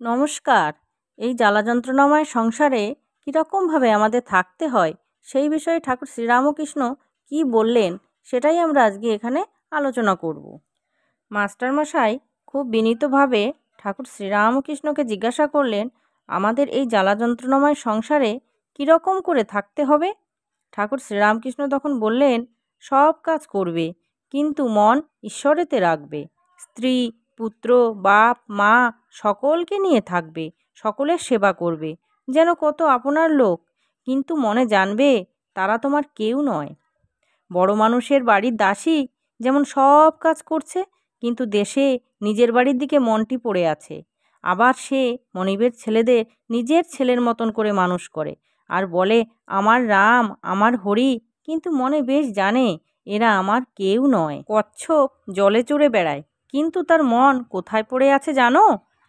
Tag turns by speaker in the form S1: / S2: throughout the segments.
S1: নমস্কার। এই জ্বালা যন্ত্রণাময় সংসারে কীরকমভাবে আমাদের থাকতে হয় সেই বিষয়ে ঠাকুর শ্রীরামকৃষ্ণ কী বললেন সেটাই আমরা আজকে এখানে আলোচনা করব। মাস্টারমশাই খুব বিনীতভাবে ঠাকুর শ্রীরামকৃষ্ণকে জিজ্ঞাসা করলেন, আমাদের এই জ্বালা যন্ত্রণাময় সংসারে কীরকম করে থাকতে হবে? ঠাকুর শ্রীরামকৃষ্ণ তখন বললেন, সব কাজ করবে কিন্তু মন ঈশ্বরেতে রাখবে। স্ত্রী, পুত্র, বাপ, মা সকলকে নিয়ে থাকবে, সকলের সেবা করবে যেন কত আপনার লোক, কিন্তু মনে জানবে তারা তোমার কেউ নয়। বড় মানুষের বাড়ির দাসী যেমন সব কাজ করছে কিন্তু দেশে নিজের বাড়ির দিকে মনটি পড়ে আছে। আবার সে মনিবের ছেলেদের নিজের ছেলের মতন করে মানুষ করে আর বলে আমার রাম, আমার হরি, কিন্তু মনে বেশ জানে এরা আমার কেউ নয়। কচ্ছপ জলে চড়ে বেড়ায় কিন্তু তার মন কোথায় পড়ে আছে জানো?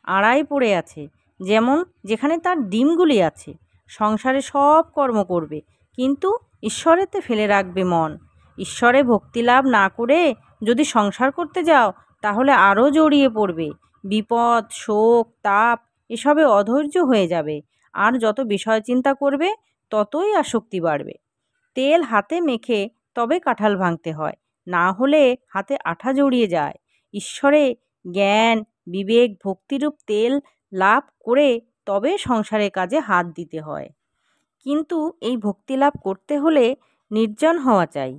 S1: আড়ায় পড়ে আছে, যেমন যেখানে তার ডিমগুলি আছে। সংসারে সব কর্ম করবে কিন্তু ঈশ্বরেতে ফেলে রাখবে মন। ঈশ্বরে ভক্তিলাভ না করে যদি সংসার করতে যাও তাহলে আরও জড়িয়ে পড়বে। বিপদ, শোক, তাপ এসবে অধৈর্য হয়ে যাবে আর যত বিষয় চিন্তা করবে ততই আসক্তি বাড়বে। তেল হাতে মেখে তবে কাঁঠাল ভাঙতে হয়, না হলে হাতে আঠা জড়িয়ে যায়। ঈশ্বরে জ্ঞান, বিবেক, ভক্তিরূপ তেল লাভ করে তবে সংসারের কাজে হাত দিতে হয়। কিন্তু এই ভক্তি লাভ করতে হলে নির্জন হওয়া চাই।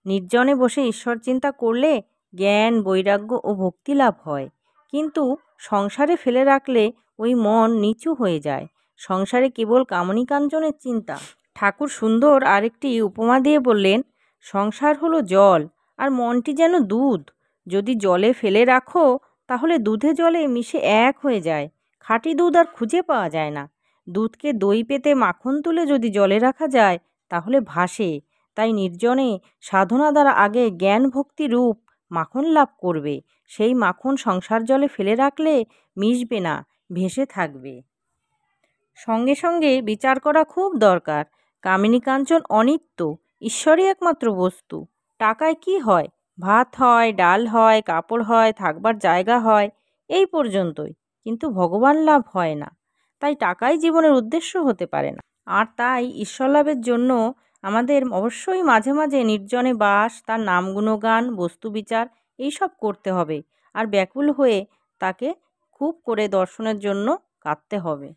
S1: নির্জনে বসে ঈশ্বর চিন্তা করলে জ্ঞান, বৈরাগ্য ও ভক্তি লাভ হয়। কিন্তু সংসারে ফেলে রাখলে ওই মন নিচু হয়ে যায়। সংসারে কেবল কামনী কাঞ্চনের চিন্তা। ঠাকুর সুন্দর আরেকটি উপমা দিয়ে বললেন, সংসার হলো জল আর মনটি যেন দুধ। যদি জলে ফেলে রাখো তাহলে দুধে জলে মিশে এক হয়ে যায়। খাঁটি দুধ আর খুঁজে পাওয়া যায় না। দুধকে দই পেতে মাখন তুলে যদি জলে রাখা যায় তাহলে ভাসে। তাই নির্জনে সাধনা দ্বারা আগে জ্ঞান ভক্তি রূপ মাখন লাভ করবে। সেই মাখন সংসার জলে ফেলে রাখলে মিশবে না, ভেসে থাকবে। সঙ্গে সঙ্গে বিচার করা খুব দরকার। কামিনী কাঞ্চন অনিত্য, ঈশ্বরই একমাত্র বস্তু। টাকায় কি হয়? ভাত হয়, ডাল হয়, কাপড় হয়, থাকবার জায়গা হয়, এই পর্যন্তই। কিন্তু ভগবান লাভ হয় না। তাই টাকাই জীবনের উদ্দেশ্য হতে পারে না। আর তাই ঈশ্বর লাভের জন্য আমাদের অবশ্যই মাঝে মাঝে নির্জনে বাস, তার নাম গুণগান, বস্তু বিচার এইসব করতে হবে। আর ব্যাকুল হয়ে তাকে খুব করে দর্শনের জন্য কাঁদতে হবে।